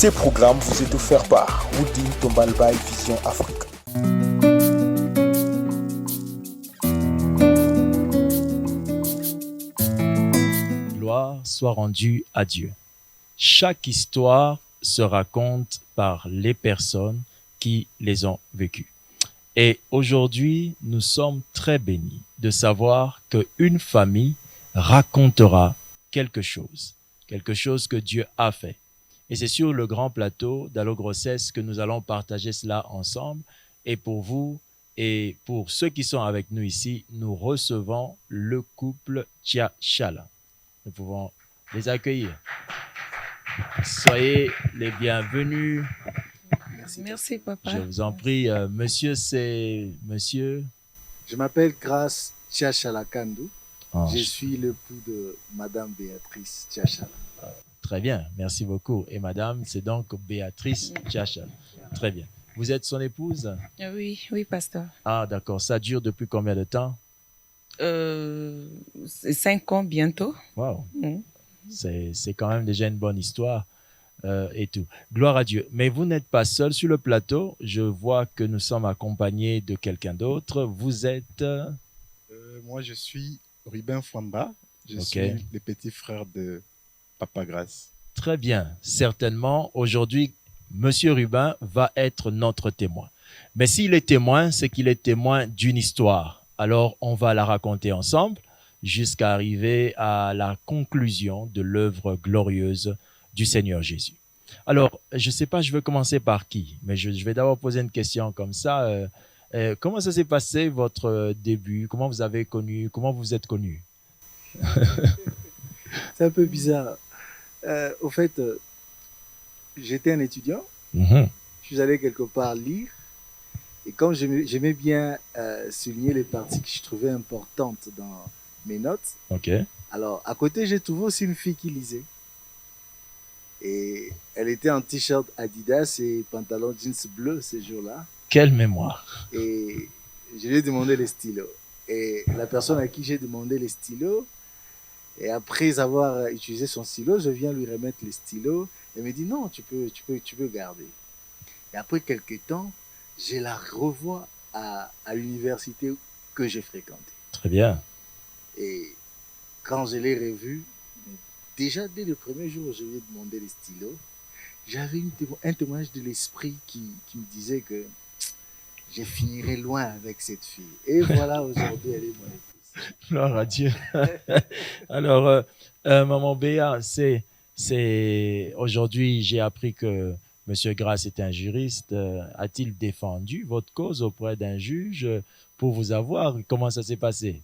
Ces programmes vous est offerts par Woodin Tombalba et Vision Afrique. Gloire soit rendue à Dieu. Chaque histoire se raconte par les personnes qui les ont vécues. Et aujourd'hui, nous sommes très bénis de savoir qu'une famille racontera quelque chose que Dieu a fait. Et c'est sur le grand plateau d'Allo Grossesse que nous allons partager cela ensemble. Et pour vous et pour ceux qui sont avec nous ici, nous recevons le couple Tchachala. Nous pouvons les accueillir. Soyez les bienvenus. Merci, papa. Je vous en prie. Monsieur, c'est monsieur. Je m'appelle Grace Tchachala Kandou. Oh. Je suis l'époux de Madame Béatrice Tchachala. Très bien, merci beaucoup. Et madame, c'est donc Béatrice Tchachala. Très bien. Vous êtes son épouse? Oui, pasteur. Ah, d'accord. Ça dure depuis combien de temps? 5 ans bientôt. Wow. C'est quand même déjà une bonne histoire et tout. Gloire à Dieu. Mais vous n'êtes pas seul sur le plateau. Je vois que nous sommes accompagnés de quelqu'un d'autre. Vous êtes... Moi, je suis Ruben Fwamba. Je suis le petit frère de Papa Grace. Très bien. Certainement, aujourd'hui, Monsieur Ruben va être notre témoin. Mais s'il est témoin, c'est qu'il est témoin d'une histoire. Alors, on va la raconter ensemble jusqu'à arriver à la conclusion de l'œuvre glorieuse du Seigneur Jésus. Alors, je ne sais pas, je vais commencer par qui, mais je vais d'abord poser une question comme ça. Comment ça s'est passé votre début? Comment vous avez connu? Comment vous êtes connu? C'est un peu bizarre. Au fait, j'étais un étudiant. Je suis allé quelque part lire. Et comme j'aimais bien souligner les parties que je trouvais importantes dans mes notes, alors à côté, j'ai trouvé aussi une fille qui lisait. Et elle était en t-shirt Adidas et pantalon jeans bleu ce jour-là. Quelle mémoire! Et je lui ai demandé les stylos. Et la personne à qui j'ai demandé les stylos, et après avoir utilisé son stylo, je viens lui remettre les stylos. Elle me dit non, tu peux garder. Et après quelques temps, je la revois à l'université que j'ai fréquentée. Très bien. Et quand je l'ai revue, déjà dès le premier jour où je lui ai demandé les stylos, j'avais un témoignage de l'esprit qui me disait que je finirai loin avec cette fille. Et voilà, aujourd'hui, elle est mon épouse. Gloire à Dieu. Alors, maman Béa, aujourd'hui, j'ai appris que Monsieur Grace est un juriste. A-t-il défendu votre cause auprès d'un juge pour vous avoir? Comment ça s'est passé?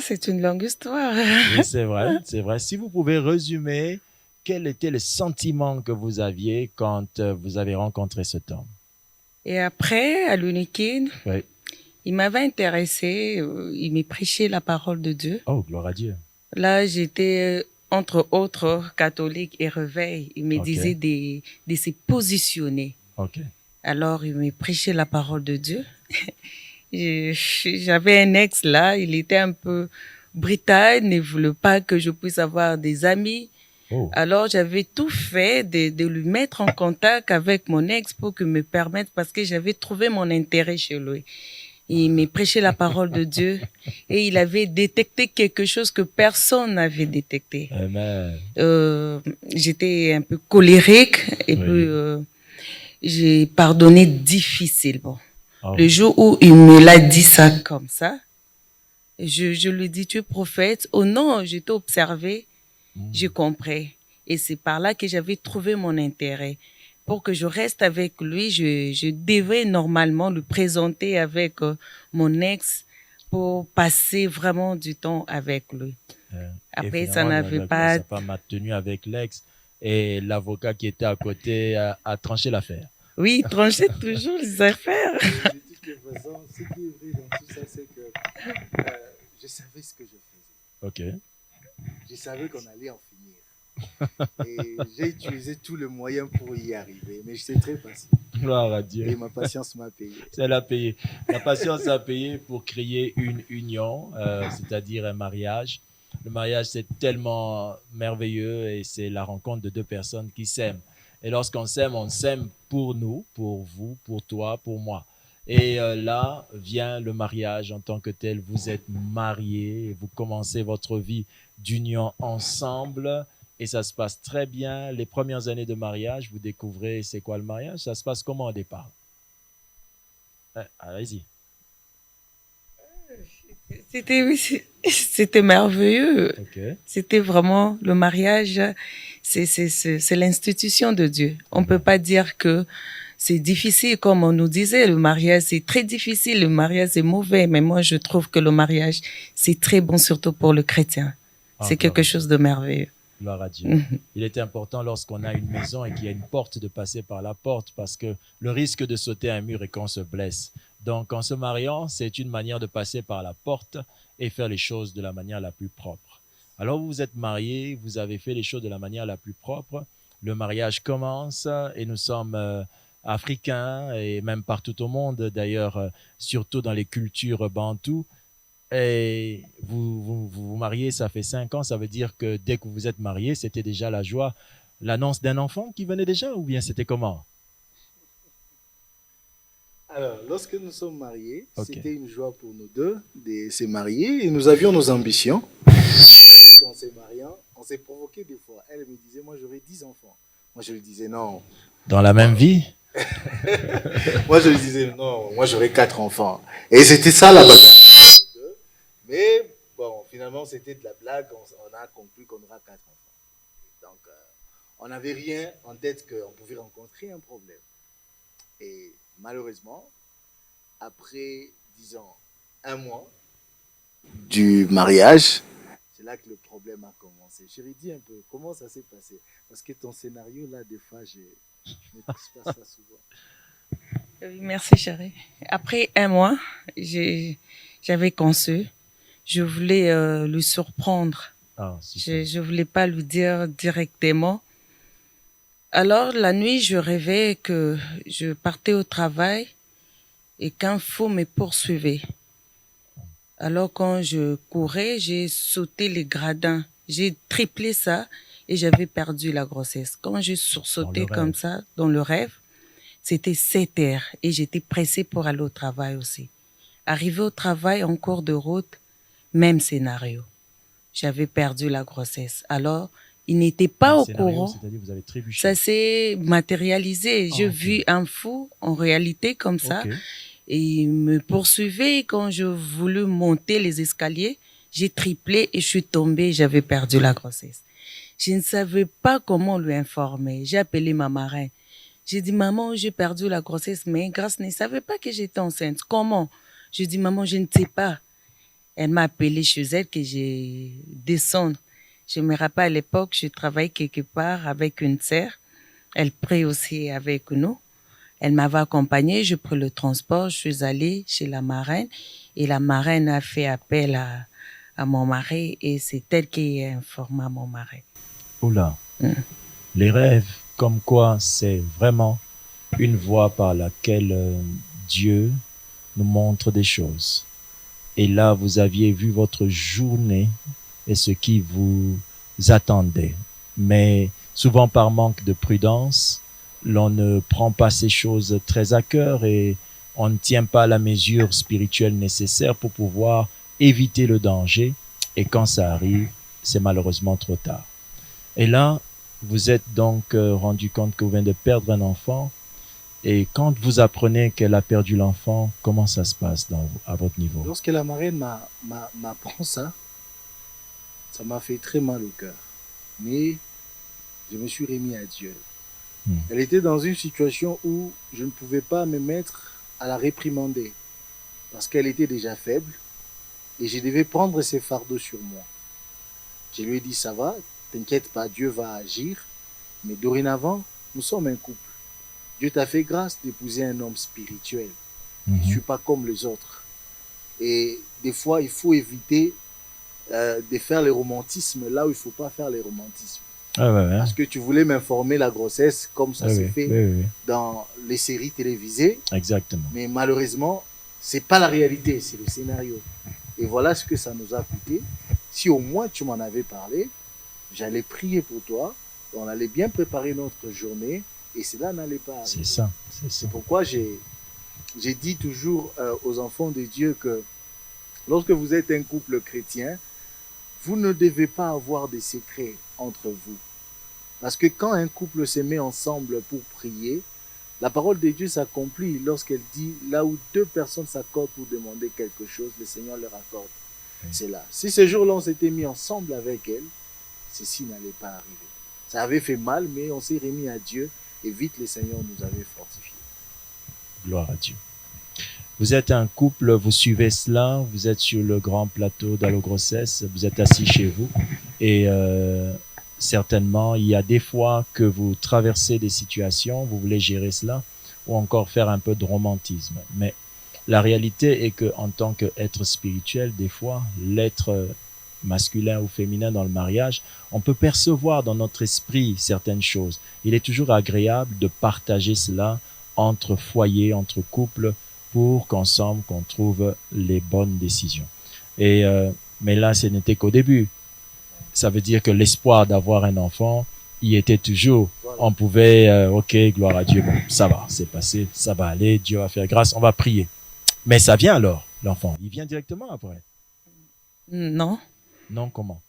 C'est une longue histoire. Oui, c'est vrai, c'est vrai. Si vous pouvez résumer, quel était le sentiment que vous aviez quand vous avez rencontré cet homme? Et après, à l'Unikin, il m'avait intéressé, il m'a prêché la parole de Dieu. Oh, gloire à Dieu. Là, j'étais, entre autres, catholique et réveil. Il me disait de se positionner. Alors, il m'a prêché la parole de Dieu. J'avais un ex là, il était un peu brutal, ne voulait pas que je puisse avoir des amis. Alors, j'avais tout fait de lui mettre en contact avec mon ex pour qu'il me permette, parce que j'avais trouvé mon intérêt chez lui. Il m'a prêché la parole de Dieu et il avait détecté quelque chose que personne n'avait détecté. Amen. J'étais un peu colérique et puis j'ai pardonné difficilement. Le jour où il me l'a dit ça comme ça, je lui ai dit, tu es prophète? Oh non, je t'ai observé, j'ai compris. Et c'est par là que j'avais trouvé mon intérêt. Pour que je reste avec lui, je devais normalement le présenter avec mon ex pour passer vraiment du temps avec lui. Après, ça n'avait pas... Sa femme a tenu avec l'ex et l'avocat qui était à côté a tranché l'affaire. Oui, il tranchait toujours les affaires. De toutes les façons, ce qui est vrai dans tout ça, c'est que je savais ce que je faisais. Je savais qu'on allait en finir. Et j'ai utilisé tous les moyens pour y arriver. Mais j'étais très patient. Gloire à Dieu. Et ma patience m'a payé. Elle a payé. La patience a payé pour créer une union, c'est-à-dire un mariage. Le mariage, c'est tellement merveilleux et c'est la rencontre de deux personnes qui s'aiment. Et lorsqu'on s'aime, on s'aime pour nous, pour vous, pour toi, pour moi. Et là vient le mariage en tant que tel. Vous êtes mariés, et vous commencez votre vie d'union ensemble et ça se passe très bien. Les premières années de mariage, vous découvrez c'est quoi le mariage. Ça se passe comment au départ? Allez-y. C'était merveilleux. Okay. C'était vraiment le mariage. C'est l'institution de Dieu. On peut pas dire que c'est difficile comme on nous disait. Le mariage, c'est très difficile. Le mariage, c'est mauvais. Mais moi, je trouve que le mariage, c'est très bon, surtout pour le chrétien. C'est quelque chose de merveilleux. Gloire à Dieu. Il est important lorsqu'on a une maison et qu'il y a une porte de passer par la porte parce que le risque de sauter un mur est qu'on se blesse. Donc, en se mariant, c'est une manière de passer par la porte et faire les choses de la manière la plus propre. Alors, vous êtes mariés, vous avez fait les choses de la manière la plus propre. Le mariage commence et nous sommes africains et même partout au monde, d'ailleurs, surtout dans les cultures bantoues. Et vous mariez, ça fait 5 ans, ça veut dire que dès que vous vous êtes mariés, c'était déjà la joie, l'annonce d'un enfant qui venait déjà ou bien c'était comment? Alors, lorsque nous sommes mariés, c'était une joie pour nous deux de se marier et nous avions nos ambitions. En se mariant, on s'est provoqué des fois. Elle me disait, moi j'aurais 10 enfants. Moi je lui disais non. Dans la même vie? Moi je lui disais non, moi j'aurais 4 enfants. Et c'était ça la bagarre. Mais bon, finalement c'était de la blague, on a conclu qu'on aura 4 enfants. Donc on n'avait rien en tête qu'on pouvait rencontrer un problème. Et malheureusement, après, disons, 1 mois du mariage, c'est là que le problème a commencé. Chérie, dis un peu, comment ça s'est passé? Parce que ton scénario, là, des fois, je ne maîtrise pas ça souvent. Oui, merci, chérie. Après 1 mois, j'avais conçu. Je voulais lui surprendre. Je ne voulais pas lui dire directement. Alors, la nuit, je rêvais que je partais au travail et qu'un fou me poursuivait. Alors, quand je courais, j'ai sauté les gradins. J'ai triplé ça et j'avais perdu la grossesse. Quand j'ai sursauté comme ça, dans le rêve, c'était 7 heures et j'étais pressée pour aller au travail aussi. Arrivé au travail, en cours de route, même scénario. J'avais perdu la grossesse. Alors, il n'était pas au courant. C'est-à-dire vous avez trébuché. Ça s'est matérialisé. J'ai vu un fou en réalité comme ça. Et il me poursuivait. Quand je voulais monter les escaliers, j'ai triplé et je suis tombée. J'avais perdu la grossesse. Je ne savais pas comment lui informer. J'ai appelé ma marraine. J'ai dit, maman, j'ai perdu la grossesse, mais Grâce ne savait pas que j'étais enceinte. Comment? J'ai dit, maman, je ne sais pas. Elle m'a appelé chez elle que je descende. Je me rappelle à l'époque, je travaillais quelque part avec une sœur. Elle prie aussi avec nous. Elle m'avait accompagnée, je pris le transport, je suis allée chez la marraine et la marraine a fait appel à mon mari et c'est elle qui a informé mon mari. Oula, les rêves, comme quoi c'est vraiment une voie par laquelle Dieu nous montre des choses. Et là, vous aviez vu votre journée et ce qui vous attendait. Mais souvent par manque de prudence, l'on ne prend pas ces choses très à cœur et on ne tient pas la mesure spirituelle nécessaire pour pouvoir éviter le danger. Et quand ça arrive, c'est malheureusement trop tard. Et là, vous êtes donc rendu compte que vous venez de perdre un enfant. Et quand vous apprenez qu'elle a perdu l'enfant, comment ça se passe à votre niveau? Lorsque la marraine m'apprend ça, ça m'a fait très mal au cœur. Mais je me suis remis à Dieu. Elle était dans une situation où je ne pouvais pas me mettre à la réprimander parce qu'elle était déjà faible et je devais prendre ses fardeaux sur moi. Je lui ai dit, ça va, t'inquiète pas, Dieu va agir, mais dorénavant, nous sommes un couple. Dieu t'a fait grâce d'épouser un homme spirituel. Je ne suis pas comme les autres. Et des fois, il faut éviter de faire les romantismes là où il ne faut pas faire les romantismes. Parce que tu voulais m'informer la grossesse comme ça se fait dans les séries télévisées. Exactement. Mais malheureusement, ce n'est pas la réalité, c'est le scénario. Et voilà ce que ça nous a coûté. Si au moins tu m'en avais parlé, j'allais prier pour toi, on allait bien préparer notre journée et cela n'allait pas arriver. C'est ça. C'est pourquoi j'ai dit toujours aux enfants de Dieu que lorsque vous êtes un couple chrétien, vous ne devez pas avoir des secrets entre vous. Parce que quand un couple se met ensemble pour prier, la parole de Dieu s'accomplit lorsqu'elle dit là où deux personnes s'accordent pour demander quelque chose, le Seigneur leur accorde. Oui. C'est là. Si ce jour-là on s'était mis ensemble avec elle, ceci n'allait pas arriver. Ça avait fait mal, mais on s'est remis à Dieu et vite le Seigneur nous avait fortifiés. Gloire à Dieu. Vous êtes un couple, vous suivez cela, vous êtes sur le grand plateau d'Allo Grossesse, vous êtes assis chez vous et certainement, il y a des fois que vous traversez des situations, vous voulez gérer cela ou encore faire un peu de romantisme. Mais la réalité est que en tant qu'être spirituel, des fois, l'être masculin ou féminin dans le mariage, on peut percevoir dans notre esprit certaines choses. Il est toujours agréable de partager cela entre foyers, entre couples, pour qu'ensemble, qu'on trouve les bonnes décisions. Et mais là, ce n'était qu'au début. Ça veut dire que l'espoir d'avoir un enfant y était toujours. Voilà. On pouvait, ok, gloire à Dieu, bon, ça va, c'est passé, ça va aller, Dieu va faire grâce, on va prier. Mais ça vient alors, l'enfant. Il vient directement après. Non. Non, comment?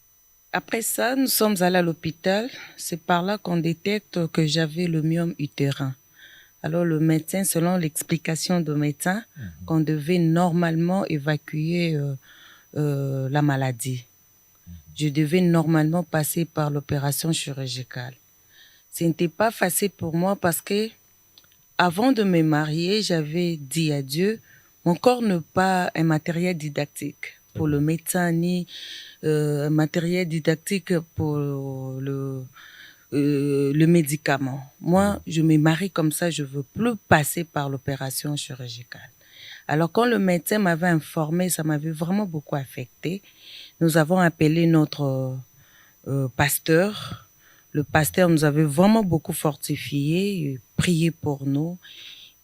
Après ça, nous sommes allés à l'hôpital. C'est par là qu'on détecte que j'avais le myome utérin. Alors le médecin, selon l'explication du médecin, qu'on devait normalement évacuer la maladie. Je devais normalement passer par l'opération chirurgicale. Ce n'était pas facile pour moi parce que avant de me marier, j'avais dit à Dieu, mon corps n'est pas un matériel didactique pour le médecin ni un matériel didactique pour le médicament. Moi, je me marie comme ça, je veux plus passer par l'opération chirurgicale. Alors, quand le médecin m'avait informé, ça m'avait vraiment beaucoup affecté. Nous avons appelé notre pasteur. Le pasteur nous avait vraiment beaucoup fortifié, prié pour nous.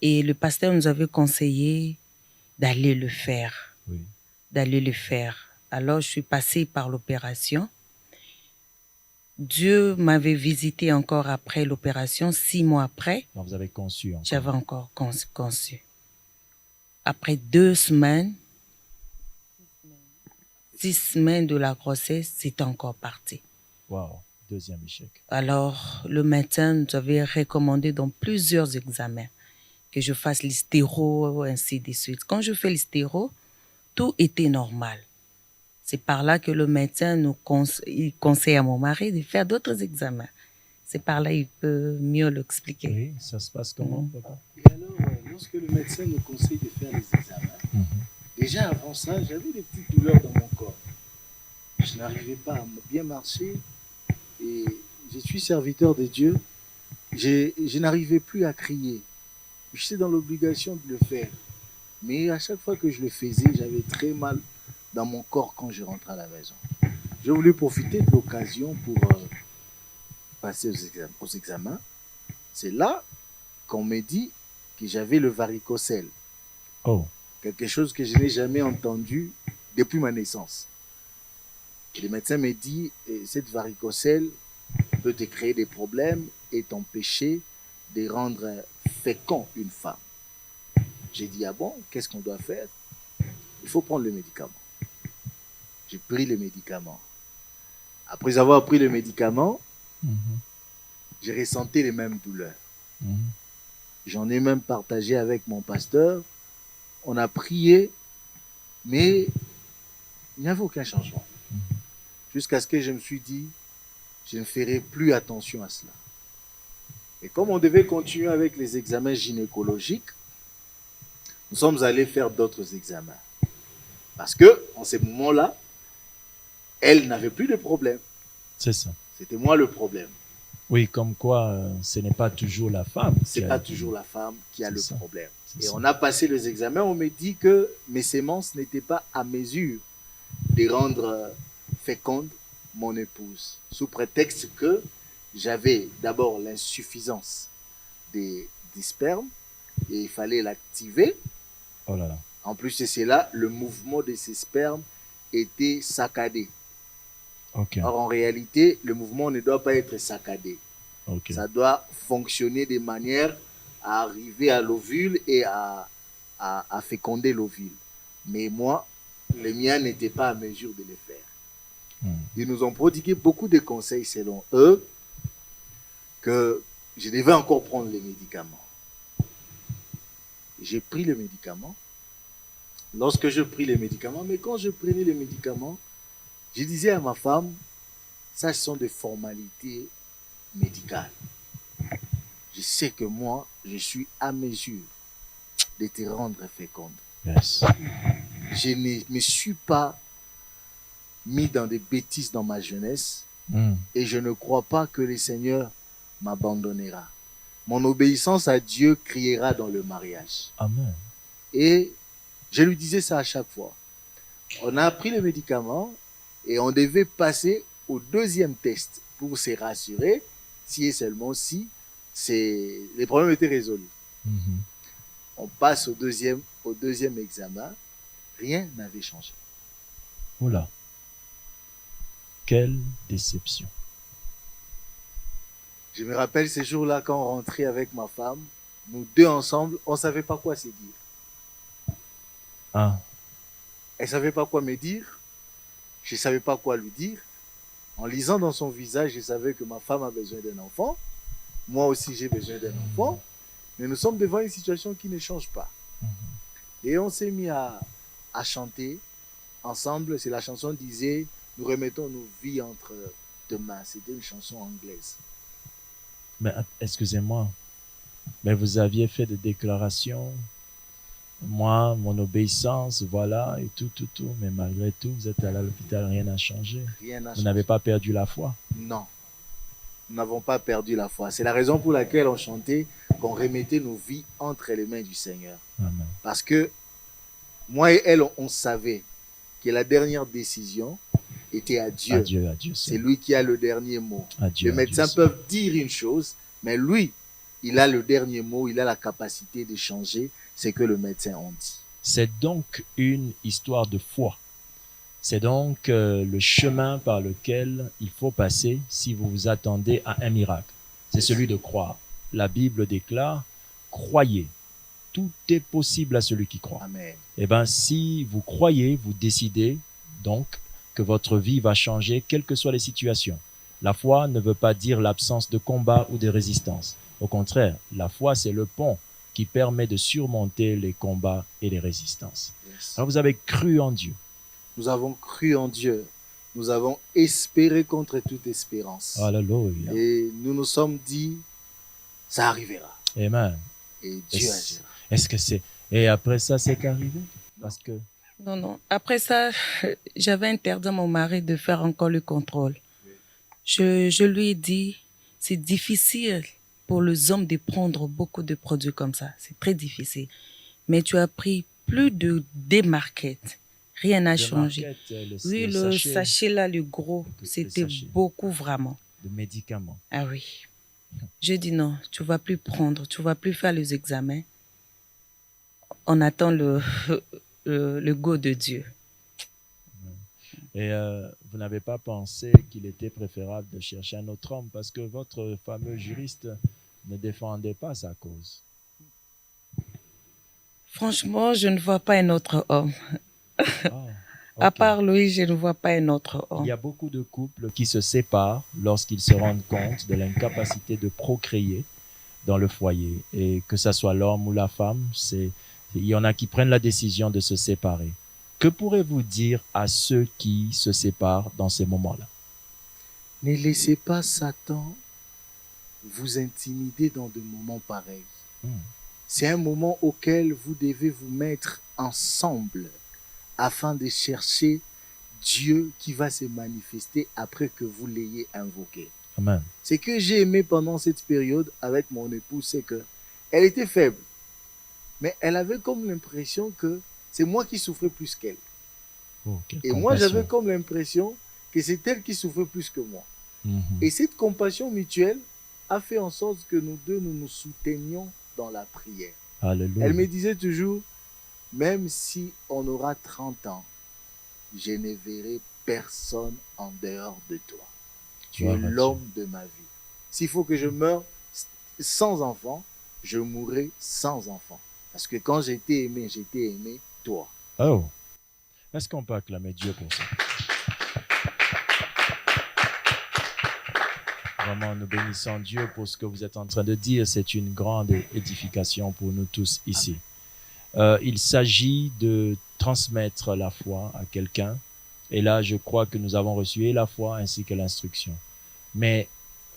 Et le pasteur nous avait conseillé d'aller le faire. Oui. D'aller le faire. Alors, je suis passée par l'opération. Dieu m'avait visité encore après l'opération, 6 mois après. Donc, vous avez conçu encore. J'avais encore conçu. Après 2 semaines, 6 semaines de la grossesse, c'était encore parti. Wow, deuxième échec. Alors, le médecin nous avait recommandé dans plusieurs examens que je fasse l'hystéro, ainsi de suite. Quand je fais l'hystéro, tout était normal. C'est par là que le médecin il conseille à mon mari de faire d'autres examens. C'est par là qu'il peut mieux l'expliquer. Oui, ça se passe comment, papa? Et alors, lorsque le médecin nous conseille de faire les examens, déjà avant ça, j'avais des petites douleurs dans mon corps. Je n'arrivais pas à bien marcher et je suis serviteur de Dieu. Je n'arrivais plus à crier. J'étais dans l'obligation de le faire. Mais à chaque fois que je le faisais, j'avais très mal dans mon corps quand je rentrais à la maison. J'ai voulu profiter de l'occasion pour passer aux examens. C'est là qu'on me dit que j'avais le varicocèle. Oh. Quelque chose que je n'ai jamais entendu depuis ma naissance. Et le médecin me dit, cette varicocèle peut te créer des problèmes et t'empêcher de rendre fécond une femme. J'ai dit, ah bon, qu'est-ce qu'on doit faire? Il faut prendre le médicament. J'ai pris le médicament. Après avoir pris le médicament, j'ai ressenti les mêmes douleurs. J'en ai même partagé avec mon pasteur. On a prié, mais il n'y avait aucun changement. Jusqu'à ce que je me suis dit, je ne ferai plus attention à cela. Et comme on devait continuer avec les examens gynécologiques, nous sommes allés faire d'autres examens. Parce que, en ce moment-là, elle n'avait plus de problème. C'est ça. C'était moi le problème. Oui, comme quoi, ce n'est pas toujours la femme. Ce n'est pas toujours la femme qui a le problème. Et on a passé les examens, on me dit que mes sémences n'étaient pas à mesure de rendre féconde mon épouse. Sous prétexte que j'avais d'abord l'insuffisance des spermes et il fallait l'activer. Oh là là. En plus de cela, le mouvement de ces spermes était saccadé. Ok. Or, en réalité, le mouvement ne doit pas être saccadé. Ok. Ça doit fonctionner de manière à arriver à l'ovule et à féconder l'ovule. Mais moi, les miens n'étaient pas à mesure de le faire. Ils nous ont prodigué beaucoup de conseils selon eux que je devais encore prendre les médicaments. J'ai pris le médicament. Lorsque je pris les médicaments, mais quand je prenais les médicaments, je disais à ma femme, ça ce sont des formalités médicales. Je sais que moi, je suis à mesure de te rendre féconde. Yes. Je ne me suis pas mis dans des bêtises dans ma jeunesse et je ne crois pas que le Seigneur m'abandonnera. Mon obéissance à Dieu criera dans le mariage. Amen. Et je lui disais ça à chaque fois. On a pris le médicament et on devait passer au deuxième test pour se rassurer si et seulement si les problèmes étaient résolus. On passe au deuxième examen, rien n'avait changé. Oula. Quelle déception. Je me rappelle ces jours-là quand on rentrait avec ma femme, nous deux ensemble, on ne savait pas quoi se dire. Ah. Elle ne savait pas quoi me dire, je ne savais pas quoi lui dire. En lisant dans son visage, je savais que ma femme a besoin d'un enfant. Moi aussi, j'ai besoin d'un enfant. Mais nous sommes devant une situation qui ne change pas. Et on s'est mis à chanter ensemble. C'est la chanson qui disait « Nous remettons nos vies entre tes mains ». C'était une chanson anglaise. Mais excusez-moi, mais vous aviez fait des déclarations. Moi, mon obéissance, voilà, et tout. Mais malgré tout, vous êtes allé à l'hôpital, rien n'a changé. Rien n'a changé. Vous n'avez pas perdu la foi? Non. Nous n'avons pas perdu la foi. C'est la raison pour laquelle on chantait qu'on remettait nos vies entre les mains du Seigneur. Amen. Parce que moi et elle, on savait que la dernière décision était à Dieu. Adieu. C'est lui qui a le dernier mot. Adieu, les médecins peuvent dire une chose, mais lui, il a le dernier mot, il a la capacité de changer ce que le médecin en dit. C'est donc une histoire de foi. C'est donc le chemin par lequel il faut passer si vous vous attendez à un miracle. C'est celui de croire. La Bible déclare, croyez. Tout est possible à celui qui croit. Amen. Eh bien, si vous croyez, vous décidez donc que votre vie va changer, quelles que soient les situations. La foi ne veut pas dire l'absence de combat ou de résistance. Au contraire, la foi, c'est le pont qui permet de surmonter les combats et les résistances. Yes. Alors, vous avez cru en Dieu. Nous avons cru en Dieu. Nous avons espéré contre toute espérance. Alléluia. Et nous nous sommes dit, ça arrivera. Amen. Et Dieu agira. Est-ce que c'est... Et après ça, c'est arrivé? Parce que... Non. Après ça, j'avais interdit à mon mari de faire encore le contrôle. Je lui ai dit, c'est difficile pour les hommes de prendre beaucoup de produits comme ça. C'est très difficile. Mais tu as pris plus de démarquettes. Rien n'a changé. Oui, le sachet là, le gros, c'était beaucoup vraiment. De médicaments. Ah oui. Je dis non, tu vas plus prendre, tu vas plus faire les examens. On attend le go de Dieu. Et vous n'avez pas pensé qu'il était préférable de chercher un autre homme parce que votre fameux juriste ne défendait pas sa cause? Franchement, je ne vois pas un autre homme. Okay. À part lui, je ne vois pas un autre homme. Il y a beaucoup de couples qui se séparent lorsqu'ils se rendent compte de l'incapacité de procréer dans le foyer. Et que ce soit l'homme ou la femme, il y en a qui prennent la décision de se séparer. Que pourrez-vous dire à ceux qui se séparent dans ces moments-là? Ne laissez pas Satan vous intimider dans des moments pareils. C'est un moment auquel vous devez vous mettre ensemble afin de chercher Dieu qui va se manifester après que vous l'ayez invoqué. Amen. Ce que j'ai aimé pendant cette période avec mon épouse, c'est que elle était faible, mais elle avait comme l'impression que c'est moi qui souffrais plus qu'elle. Et moi, j'avais comme l'impression que c'est elle qui souffrait plus que moi. Et cette compassion mutuelle a fait en sorte que nous deux, nous nous soutenions dans la prière. Alléluia. Elle me disait toujours, même si on aura 30 ans, je ne verrai personne en dehors de toi. Tu Gloire es à l'homme de ma vie. S'il faut que je meure sans enfant, je mourrai sans enfant. Parce que quand j'ai été aimé toi. Oh, est-ce qu'on peut acclamer Dieu pour ça? Vraiment, nous bénissons Dieu pour ce que vous êtes en train de dire. C'est une grande édification pour nous tous ici. Il s'agit de transmettre la foi à quelqu'un. Et là, je crois que nous avons reçu et la foi ainsi que l'instruction. Mais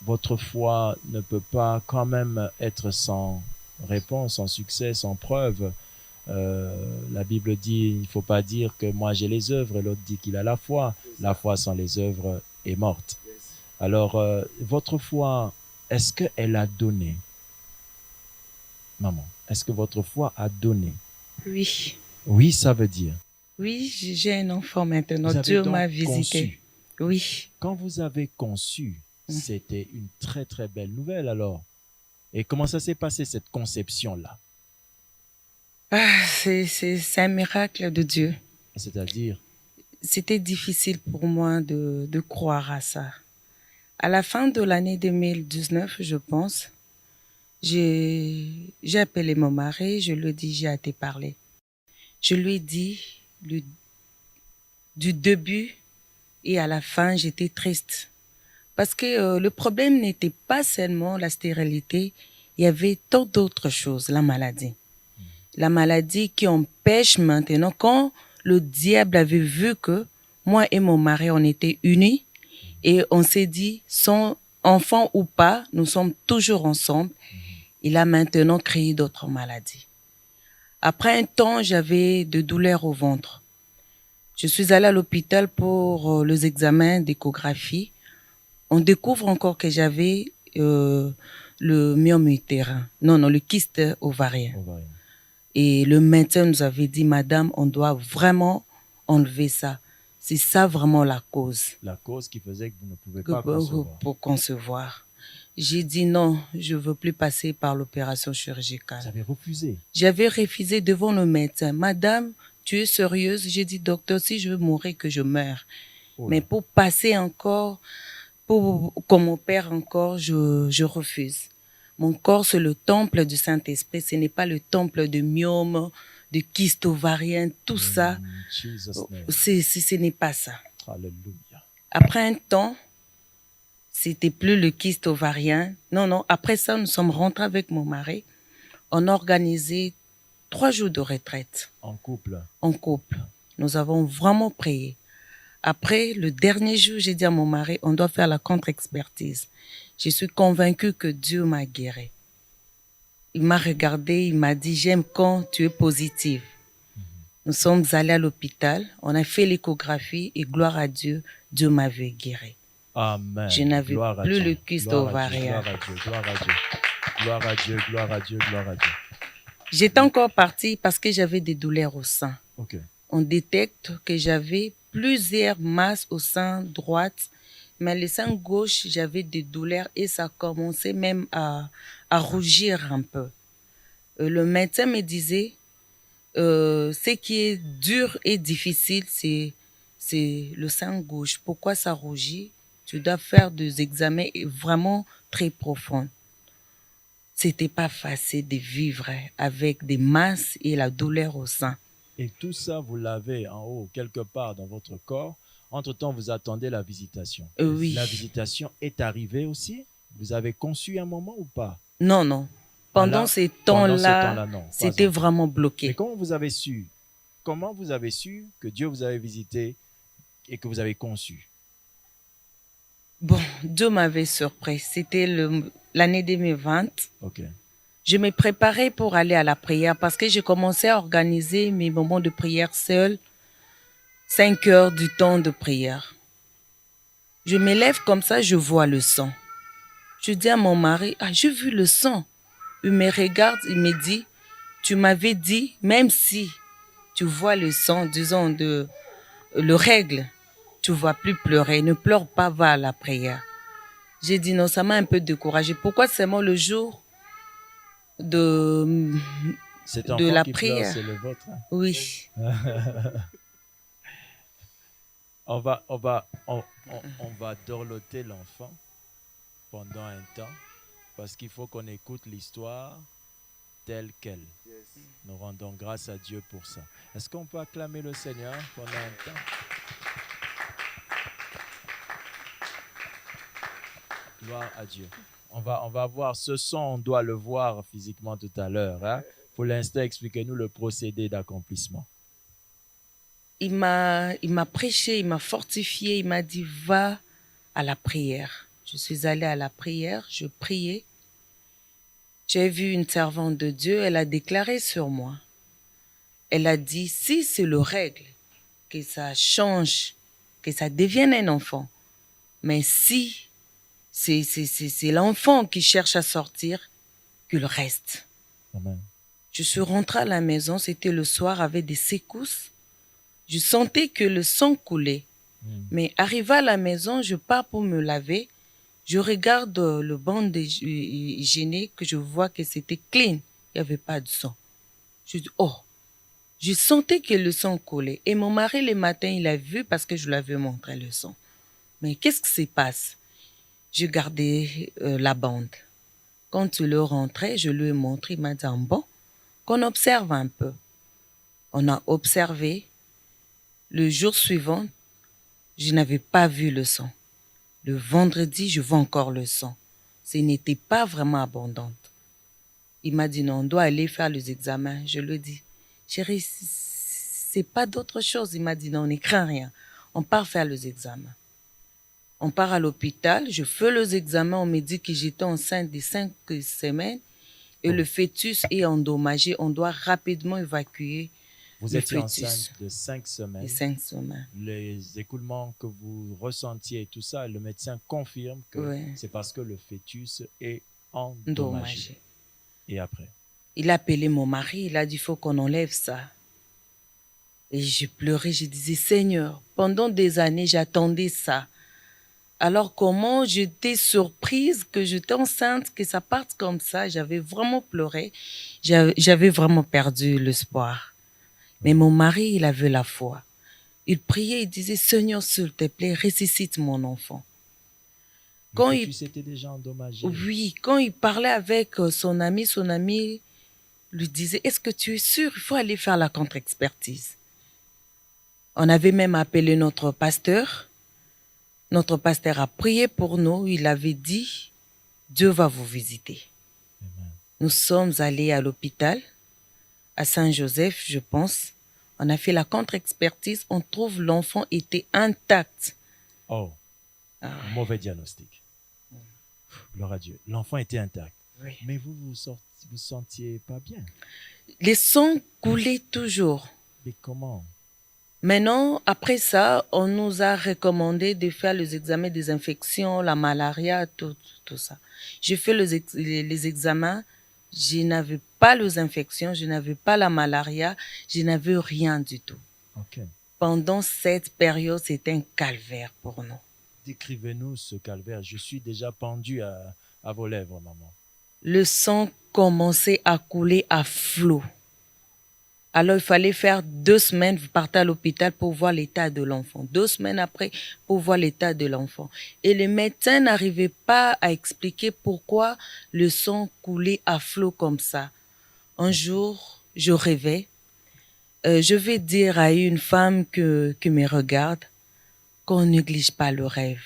votre foi ne peut pas quand même être sans réponse, sans succès, sans preuve. La Bible dit, il ne faut pas dire que moi j'ai les œuvres, et l'autre dit qu'il a la foi. La foi sans les œuvres est morte. Alors, votre foi, est-ce qu'elle a donné? Maman, est-ce que votre foi a donné? Oui. Oui, ça veut dire. Oui, j'ai un enfant maintenant. Vous avez Dieu donc m'a visité. conçu. Oui. Quand vous avez conçu, c'était une très très belle nouvelle alors. Et comment ça s'est passé cette conception-là? Ah, c'est un miracle de Dieu. C'est-à-dire? C'était difficile pour moi de croire à ça. À la fin de l'année 2019, je pense, j'ai appelé mon mari, je lui ai dit, j'ai hâte de parler. Je lui ai dit, du début et à la fin, j'étais triste. Parce que le problème n'était pas seulement la stérilité, il y avait tant d'autres choses, la maladie. La maladie qui empêche maintenant, quand le diable avait vu que moi et mon mari, on était unis, et on s'est dit, sans enfant ou pas, nous sommes toujours ensemble. Il a maintenant créé d'autres maladies. Après un temps, j'avais de douleurs au ventre. Je suis allée à l'hôpital pour les examens d'échographie. On découvre encore que j'avais le myome utérin. Non, le kyste ovarien. Et le médecin nous avait dit, madame, on doit vraiment enlever ça. C'est ça vraiment la cause. La cause qui faisait que vous ne pouvez pas concevoir. Pour concevoir. J'ai dit non, je ne veux plus passer par l'opération chirurgicale. Vous avez refusé? J'avais refusé devant le médecin. Madame, tu es sérieuse? J'ai dit, docteur, si je veux mourir, que je meure. Mais pour passer encore, pour qu'on m'opère encore, je refuse. Mon corps, c'est le temple du Saint-Esprit. Ce n'est pas le temple de myome, de kyste ovarien, tout ça. Ce n'est pas ça. Alléluia. Après un temps, c'était plus le kyste ovarien. Non. Après ça, nous sommes rentrés avec mon mari. On a organisé 3 jours de retraite. En couple? En couple. Nous avons vraiment prié. Après, le dernier jour, j'ai dit à mon mari, on doit faire la contre-expertise. Je suis convaincue que Dieu m'a guéri. Il m'a regardé, il m'a dit, j'aime quand tu es positive. Nous sommes allés à l'hôpital, on a fait l'échographie et gloire à Dieu, Dieu m'avait guéri. Amen. Je n'avais plus le kyste ovarien. Gloire à Dieu. Gloire à Dieu, gloire à Dieu, gloire à Dieu. J'étais encore partie parce que j'avais des douleurs au sein. Okay. On détecte que j'avais plusieurs masses au sein droite, mais le sein gauche, j'avais des douleurs et ça commençait même à rougir un peu. Le médecin me disait, ce qui est dur et difficile, c'est le sein gauche. Pourquoi ça rougit? Tu dois faire des examens vraiment très profonds. C'était pas facile de vivre avec des masses et la douleur au sein. Et tout ça, vous l'avez en haut, quelque part dans votre corps. Entre-temps, vous attendez la visitation. Oui. La visitation est arrivée aussi? Vous avez conçu un moment ou pas? Non. Pendant ces temps-là, c'était vraiment bloqué. Mais comment vous avez su que Dieu vous avait visité et que vous avez conçu? Bon, Dieu m'avait surpris. C'était l'année 2020. Okay. Je me préparais pour aller à la prière parce que j'ai commencé à organiser mes moments de prière seule, 5 heures du temps de prière. Je me lève comme ça, je vois le sang. Je dis à mon mari, j'ai vu le sang. Il me regarde, il me dit, tu m'avais dit, même si tu vois le sang, disons, le règle, tu ne vas plus pleurer, ne pleure pas, va à la prière. J'ai dit non, ça m'a un peu découragée. Pourquoi seulement le jour de la prière? C'est le vôtre. Hein? Oui. on va dorloter l'enfant pendant un temps parce qu'il faut qu'on écoute l'histoire telle qu'elle. Yes. Nous rendons grâce à Dieu pour ça. Est-ce qu'on peut acclamer le Seigneur pendant un temps? Gloire à Dieu. On va voir ce son, on doit le voir physiquement tout à l'heure. Hein? Pour l'instant, expliquez-nous le procédé d'accomplissement. Il m'a prêché, il m'a fortifié, il m'a dit va à la prière. Je suis allée à la prière, je priais. J'ai vu une servante de Dieu, elle a déclaré sur moi. Elle a dit si c'est le règle, que ça change, que ça devienne un enfant. Mais si c'est l'enfant qui cherche à sortir, qu'il reste. Amen. Je suis rentrée à la maison, c'était le soir avec des secousses. Je sentais que le sang coulait. Mais arrivé à la maison, je pars pour me laver. Je regarde le banc hygiénique, que je vois que c'était clean. Il n'y avait pas de sang. Je dis, oh, je sentais que le sang coulait. Et mon mari, le matin, il a vu parce que je lui avais montré le sang. Mais qu'est-ce qui se passe? Je gardais la bande. Quand il est rentré, je lui ai montré, il m'a dit, bon, qu'on observe un peu. On a observé. Le jour suivant, je n'avais pas vu le sang. Le vendredi, je vois encore le sang. Ce n'était pas vraiment abondant. Il m'a dit non, on doit aller faire les examens. Je lui ai dit, chérie, c'est pas d'autre chose. Il m'a dit non, on n'écrit rien. On part faire les examens. On part à l'hôpital, je fais les examens, on me dit que j'étais enceinte de 5 semaines et le fœtus est endommagé. On doit rapidement évacuer. Vous étiez enceinte de 5 semaines. De 5 semaines. Les écoulements que vous ressentiez et tout ça, le médecin confirme que c'est parce que le fœtus est endommagé. Et après? Il a appelé mon mari, il a dit, il faut qu'on enlève ça. Et j'ai pleuré, je disais, Seigneur, pendant des années, j'attendais ça. Alors comment j'étais surprise que j'étais enceinte, que ça parte comme ça. J'avais vraiment pleuré. J'avais vraiment perdu l'espoir. Mais mon mari, il avait la foi. Il priait, il disait, Seigneur, s'il te plaît, ressuscite mon enfant. Le fœtus était déjà endommagé. Oui, quand il parlait avec son ami lui disait, est-ce que tu es sûr? Il faut aller faire la contre-expertise. On avait même appelé notre pasteur. Notre pasteur a prié pour nous. Il avait dit, Dieu va vous visiter. Amen. Nous sommes allés à l'hôpital, à Saint-Joseph, je pense. On a fait la contre-expertise. On trouve l'enfant était intact. Oh, mauvais diagnostic. Gloire à Dieu. L'enfant était intact. Oui. Mais vous sentiez pas bien. Les sangs coulaient toujours. Mais comment? Maintenant, après ça, on nous a recommandé de faire les examens des infections, la malaria, tout ça. J'ai fait les examens, je n'avais pas les infections, je n'avais pas la malaria, je n'avais rien du tout. Okay. Pendant cette période, c'était un calvaire pour nous. Décrivez-nous ce calvaire. Je suis déjà pendu à vos lèvres, maman. Le sang commençait à couler à flot. Alors, il fallait faire 2 semaines, vous partez à l'hôpital pour voir l'état de l'enfant. 2 semaines après, pour voir l'état de l'enfant. Et les médecins n'arrivaient pas à expliquer pourquoi le sang coulait à flot comme ça. Un jour, je rêvais. Je vais dire à une femme qui me regarde qu'on ne néglige pas le rêve.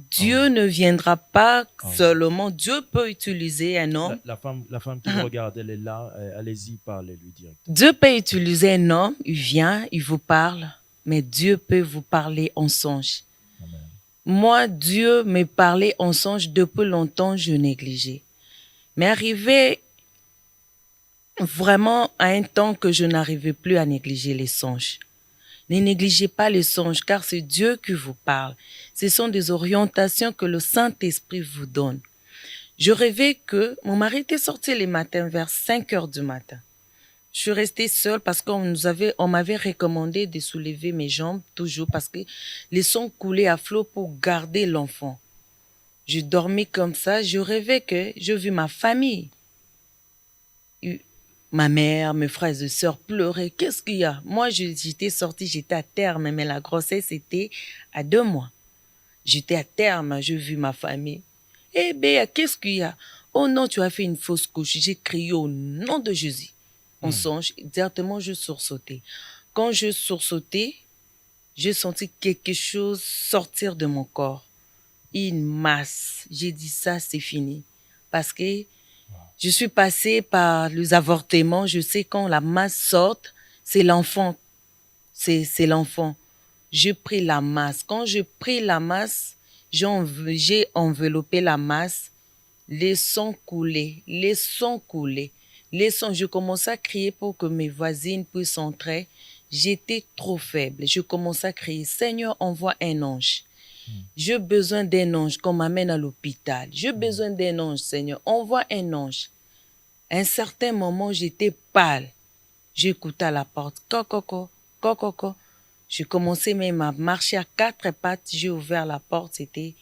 Dieu ne viendra pas seulement. Dieu peut utiliser un homme. La femme qui vous regarde, elle est là. Allez-y, parlez-lui directement. Dieu peut utiliser un homme. Il vient, il vous parle. Mais Dieu peut vous parler en songe. Amen. Moi, Dieu me parlait en songe depuis longtemps, je négligeais. Mais arrivé vraiment à un temps que je n'arrivais plus à négliger les songes. Ne négligez pas les songes, car c'est Dieu qui vous parle. Ce sont des orientations que le Saint-Esprit vous donne. Je rêvais que mon mari était sorti les matins vers 5 heures du matin. Je suis restée seule parce qu'on m'avait recommandé de soulever mes jambes toujours parce que les sons coulaient à flot pour garder l'enfant. Je dormais comme ça, je rêvais que je vis ma famille. Ma mère, mes frères et sœurs pleuraient. Qu'est-ce qu'il y a? Moi, j'étais sortie, j'étais à terme, mais la grossesse était à 2 mois. J'étais à terme, j'ai vu ma famille. Eh Béa, qu'est-ce qu'il y a? Oh non, tu as fait une fausse couche. J'ai crié au nom de Jésus. On songe, directement, je sursautais. Quand je sursautais, j'ai senti quelque chose sortir de mon corps. Une masse. J'ai dit ça, c'est fini. Parce que je suis passée par les avortements. Je sais quand la masse sort, c'est l'enfant. C'est l'enfant. J'ai pris la masse. Quand j'ai pris la masse, j'ai enveloppé la masse. Les sons coulaient. Les sons coulaient. Les sons, je commençais à crier pour que mes voisines puissent entrer. J'étais trop faible. Je commençais à crier, Seigneur, envoie un ange. J'ai besoin d'un ange qu'on m'amène à l'hôpital. J'ai besoin d'un ange, Seigneur. Envoie un ange. À un certain moment, j'étais pâle. J'écoutais à la porte. Coco. J'ai commencé même à marcher à 4 pattes. J'ai ouvert la porte. C'était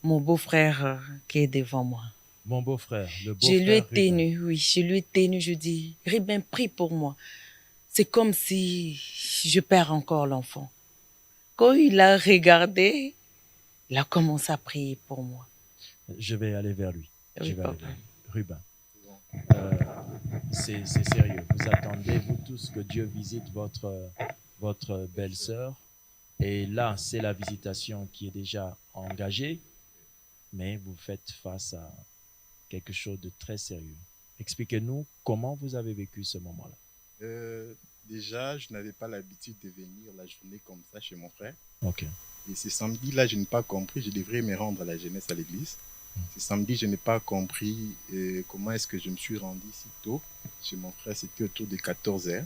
mon beau-frère qui est devant moi. Mon beau-frère, le beau-frère. Je lui ai tenu, oui. Je lui ai tenu. Je dis, Ribin, prie pour moi. C'est comme si je perds encore l'enfant. Quand il a regardé, il a commencé à prier pour moi. Je vais aller vers lui. Oui, Je vais aller papa. vers lui. Rubin, c'est sérieux. Vous attendez, vous tous, que Dieu visite votre belle-sœur. Et là, c'est la visitation qui est déjà engagée. Mais vous faites face à quelque chose de très sérieux. Expliquez-nous comment vous avez vécu ce moment-là. Déjà, je n'avais pas l'habitude de venir la journée comme ça chez mon frère. Ok. Et ce samedi-là, je n'ai pas compris. Je devrais me rendre à la jeunesse à l'église. Ce samedi, je n'ai pas compris comment est-ce que je me suis rendu si tôt chez mon frère. C'était autour de 14 heures.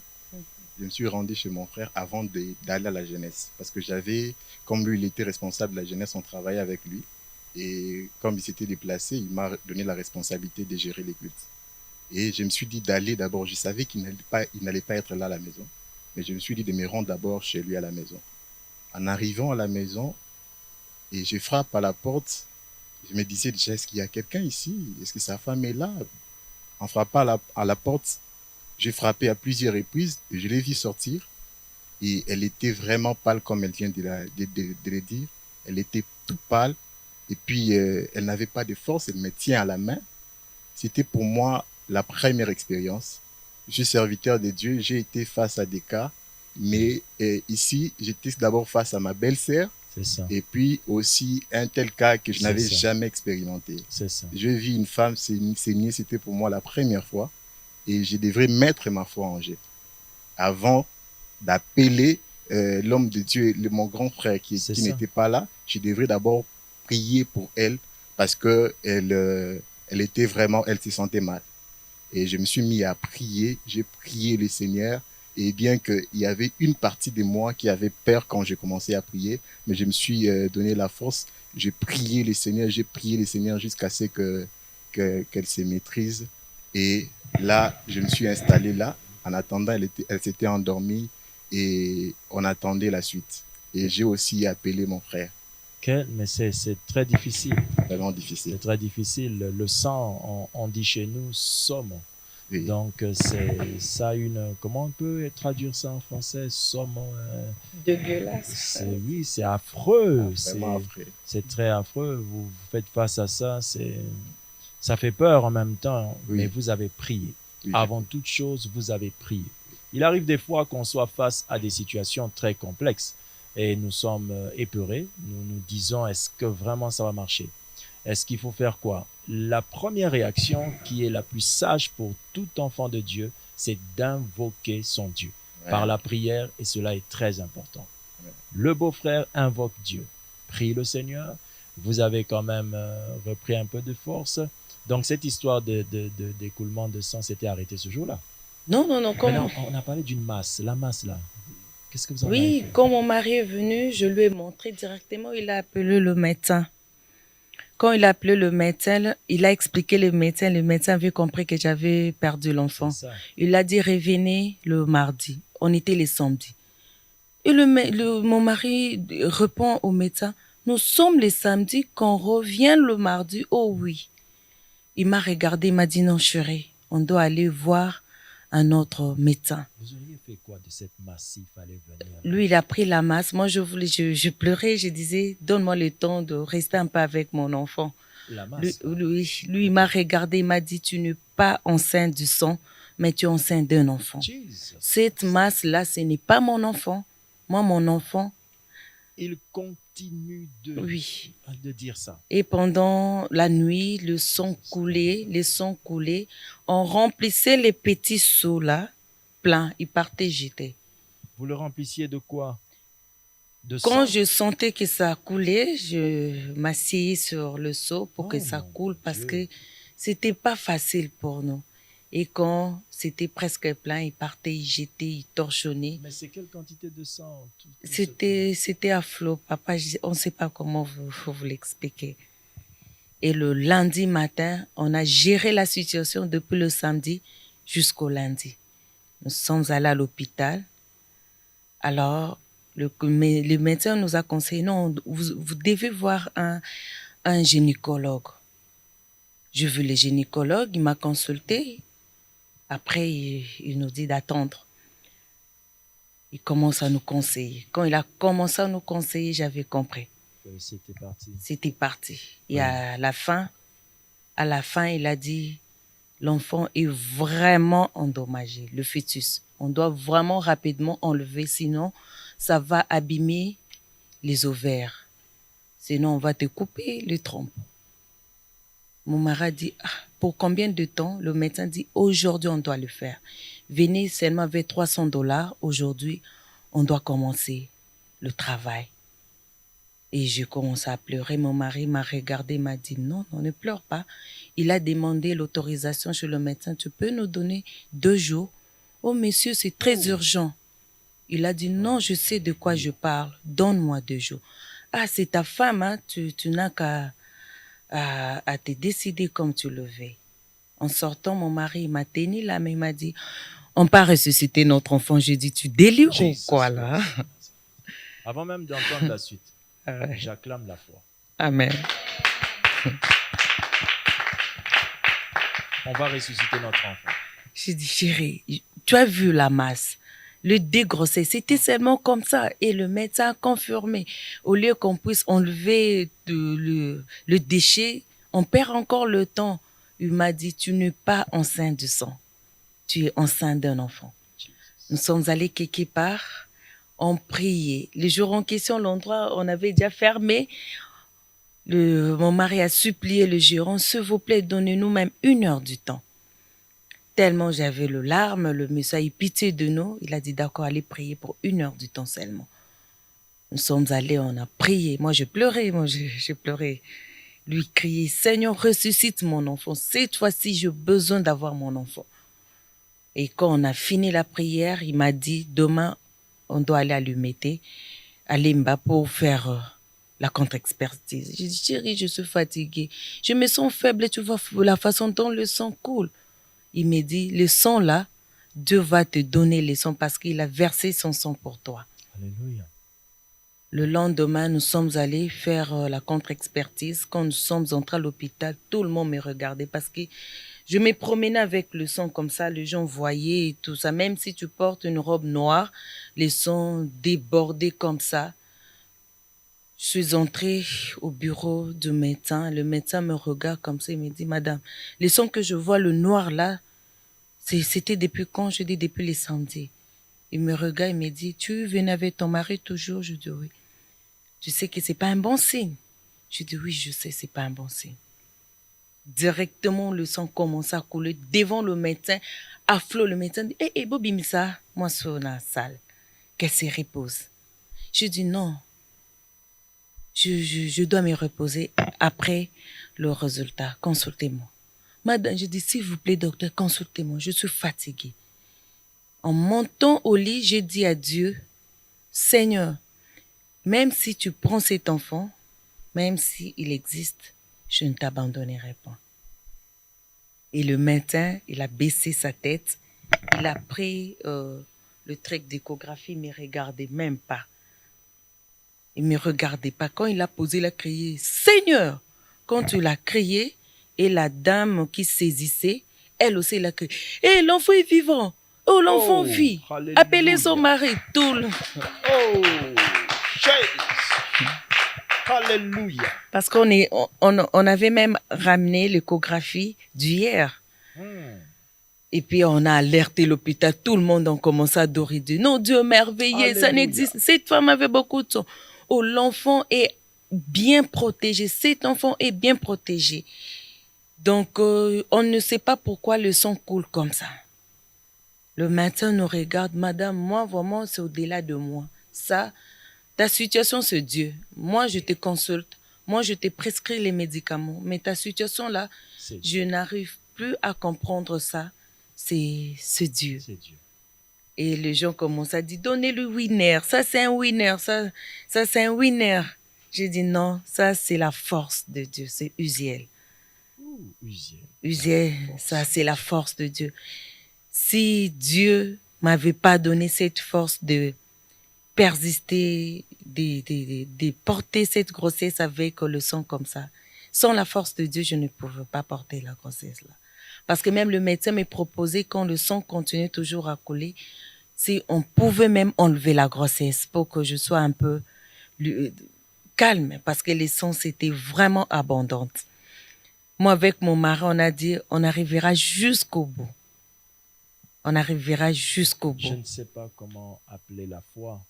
Je me suis rendu chez mon frère avant d'aller à la jeunesse. Parce que j'avais, comme lui, il était responsable de la jeunesse, on travaillait avec lui. Et comme il s'était déplacé, il m'a donné la responsabilité de gérer les cultes. Et je me suis dit d'aller d'abord. Je savais qu'il n'allait pas être là à la maison. Mais je me suis dit de me rendre d'abord chez lui à la maison. En arrivant à la maison, et je frappe à la porte, je me disais déjà, est-ce qu'il y a quelqu'un ici? Est-ce que sa femme est là? En frappant à la porte, j'ai frappé à plusieurs reprises, et je l'ai vue sortir. Et elle était vraiment pâle, comme elle vient de le dire. Elle était toute pâle. Et puis, elle n'avait pas de force, elle me tient à la main. C'était pour moi la première expérience. Je suis serviteur de Dieu, j'ai été face à des cas, mais ici, j'étais d'abord face à ma belle-sœur. C'est ça. Et puis aussi un tel cas que je n'avais jamais expérimenté. C'est ça. Je vis une femme saignée, c'était pour moi la première fois. Et je devrais mettre ma foi en jeu. Avant d'appeler l'homme de Dieu, mon grand frère qui n'était pas là, je devrais d'abord prier pour elle parce que elle se sentait mal. Et je me suis mis à prier, j'ai prié le Seigneur. Et bien qu'il y avait une partie de moi qui avait peur quand j'ai commencé à prier, mais je me suis donné la force. J'ai prié le Seigneur jusqu'à ce qu'elle se maîtrise. Et là, je me suis installé là. En attendant, elle s'était endormie et on attendait la suite. Et j'ai aussi appelé mon frère. Mais c'est très difficile. Vraiment difficile. C'est très difficile. Le sang, on dit chez nous, somme. Oui. Donc, c'est ça comment on peut traduire ça en français? Somme. Dégueulasse. Oui, c'est affreux. Affreux. C'est très affreux. Vous faites face à ça. Ça fait peur en même temps, mais vous avez prié. Oui. Avant toute chose, vous avez prié. Il arrive des fois qu'on soit face à des situations très complexes et nous sommes épeurés. Nous nous disons, est-ce que vraiment ça va marcher? Est-ce qu'il faut faire quoi? La première réaction qui est la plus sage pour tout enfant de Dieu, c'est d'invoquer son Dieu par la prière, et cela est très important. Le beau-frère invoque Dieu, prie le Seigneur. Vous avez quand même repris un peu de force. Donc cette histoire d'écoulement de sang s'était arrêtée ce jour-là. Non. Comment? On a parlé d'une masse, la masse là. Qu'est-ce que vous en avez fait? Quand mon mari est venu, je lui ai montré directement, il a appelé le médecin. Quand il a appelé le médecin, il a expliqué le médecin avait compris que j'avais perdu l'enfant. Il a dit revenez le mardi. On était les samedis. Et mon mari répond au médecin, nous sommes les samedis, qu'on revient le mardi. Oh oui. Il m'a regardé, il m'a dit non chérie, on doit aller voir un autre médecin. Vous auriez fait quoi de cette masse s'il fallait venir? Lui, il a pris la masse. Moi, je pleurais, je disais, donne-moi le temps de rester un peu avec mon enfant. La masse. Lui, il m'a regardé, il m'a dit, tu n'es pas enceinte du sang, mais tu es enceinte d'un enfant. Jesus. Cette masse-là, ce n'est pas mon enfant. Moi, mon enfant. Il continue de dire ça. Et pendant la nuit, le sang coulait. On remplissait les petits seaux là, pleins. Il partait jeter. Vous le remplissiez de quoi? Quand je sentais que ça coulait, je m'asseyais sur le seau pour que ça coule parce que c'était pas facile pour nous. Et quand c'était presque plein, il partait, il jetait, il torchonnait. Mais c'est quelle quantité de sang? C'était à flot, papa. On ne sait pas comment vous l'expliquer. Et le lundi matin, on a géré la situation depuis le samedi jusqu'au lundi. Nous sommes allés à l'hôpital. Alors, le médecin nous a conseillé, non, vous devez voir un gynécologue. Je veux le gynécologue, il m'a consulté. Après, il nous dit d'attendre. Il commence à nous conseiller. Quand il a commencé à nous conseiller, j'avais compris. C'était parti. C'était parti. Et à la fin, il a dit, l'enfant est vraiment endommagé, le fœtus. On doit vraiment rapidement enlever, sinon ça va abîmer les ovaires. Sinon, on va te couper les trompes. Mon mari dit, pour combien de temps? Le médecin dit, aujourd'hui, on doit le faire. Venez seulement avec $300. Aujourd'hui, on doit commencer le travail. Et je commence à pleurer. Mon mari m'a regardé, m'a dit, non, ne pleure pas. Il a demandé l'autorisation chez le médecin. Tu peux nous donner 2 jours? Oh, monsieur, c'est très urgent. Il a dit, non, je sais de quoi je parle. Donne-moi 2 jours. Ah, c'est ta femme, hein? Tu n'as qu'à te décider comme tu le veux. En sortant, mon mari m'a tenu la main, il m'a dit, on peut ressusciter notre enfant. J'ai dit, tu délires ou quoi là? Avant même d'entendre la suite, j'acclame la foi. Amen. On va ressusciter notre enfant. J'ai dit, chérie, tu as vu la masse? Le dégrosser, c'était seulement comme ça. Et le médecin a confirmé. Au lieu qu'on puisse enlever le déchet, on perd encore le temps. Il m'a dit, tu n'es pas enceinte de sang. Tu es enceinte d'un enfant. Nous sommes allés quelque part, on priait. Le jour en question, l'endroit, on avait déjà fermé. Mon mari a supplié le gérant, s'il vous plaît, donnez-nous même 1 heure du temps. Tellement j'avais le larme, le monsieur a eu pitié de nous. Il a dit, d'accord, allez prier pour 1 heure du temps seulement. Nous sommes allés, on a prié. Moi, j'ai pleuré, j'ai pleuré. Lui crier, Seigneur, ressuscite mon enfant. Cette fois-ci, j'ai besoin d'avoir mon enfant. Et quand on a fini la prière, il m'a dit, demain, on doit aller à l'UMT, à Limba, pour faire la contre-expertise. J'ai dit, chérie, je suis fatiguée. Je me sens faible et tu vois la façon dont le sang coule. Il m'a dit, le sang là, Dieu va te donner le sang parce qu'il a versé son sang pour toi. Alléluia. Le lendemain, nous sommes allés faire la contre-expertise. Quand nous sommes entrés à l'hôpital, tout le monde me regardait parce que je me promenais avec le sang comme ça, les gens voyaient et tout ça. Même si tu portes une robe noire, les sangs débordés comme ça. Je suis entrée au bureau du médecin. Le médecin me regarde comme ça. Il me dit, madame, les sangs que je vois, le noir là, c'était depuis quand? Je dis, depuis les samedis. Il me regarde, il me dit, tu venais avec ton mari toujours? Je dis, oui. Tu sais que c'est pas un bon signe. Je dis, oui, je sais, c'est pas un bon signe. Directement, le sang commence à couler devant le médecin. À flot, le médecin dit, hé, Bobby Missa, moi, je suis dans la salle. Qu'elle se repose. Je dis, non. Je dois me reposer après le résultat. Consultez-moi. Madame, je dis, s'il vous plaît, docteur, consultez-moi. Je suis fatiguée. En montant au lit, j'ai dit à Dieu, Seigneur, même si tu prends cet enfant, même s'il existe, je ne t'abandonnerai pas. Et le matin, il a baissé sa tête. Il a pris le truc d'échographie, il ne me regardait même pas. Il ne me regardait pas. Quand il a posé, il a crié, Seigneur! Quand il a crié, et la dame qui saisissait, elle aussi, elle a crié, hé, l'enfant est vivant! Oh, l'enfant vit. Alléluia. Appelez son mari. Tout le... Oh, Jesus. Alléluia. Parce on avait même ramené l'échographie d'hier. Et puis on a alerté l'hôpital. Tout le monde a commencé à adorer Dieu. Non, Dieu merveilleux, ça n'existe. Cette femme avait beaucoup de sang. Oh, l'enfant est bien protégé. Cet enfant est bien protégé. Donc, on ne sait pas pourquoi le sang coule comme ça. Le médecin nous regarde. Madame, moi, vraiment, c'est au-delà de moi. Ça, ta situation, c'est Dieu. Moi, je te consulte. Moi, je te prescris les médicaments. Mais ta situation là, je n'arrive plus à comprendre ça. C'est Dieu. C'est Dieu. Et les gens commencent à dire, donnez-lui winner. Ça, c'est un winner. Ça c'est un winner. J'ai dit non, ça, c'est la force de Dieu. C'est Uziel. Uziel, ça, c'est la force de Dieu. Si Dieu m'avait pas donné cette force de persister, de porter cette grossesse avec le sang comme ça, sans la force de Dieu, je ne pouvais pas porter la grossesse là. Parce que même le médecin m'a proposé, quand le sang continue toujours à couler, si on pouvait même enlever la grossesse pour que je sois un peu calme, parce que les sangs c'était vraiment abondantes. Moi, avec mon mari, on a dit, on arrivera jusqu'au bout. On arrivera jusqu'au bout. Je ne sais pas comment appeler la foi,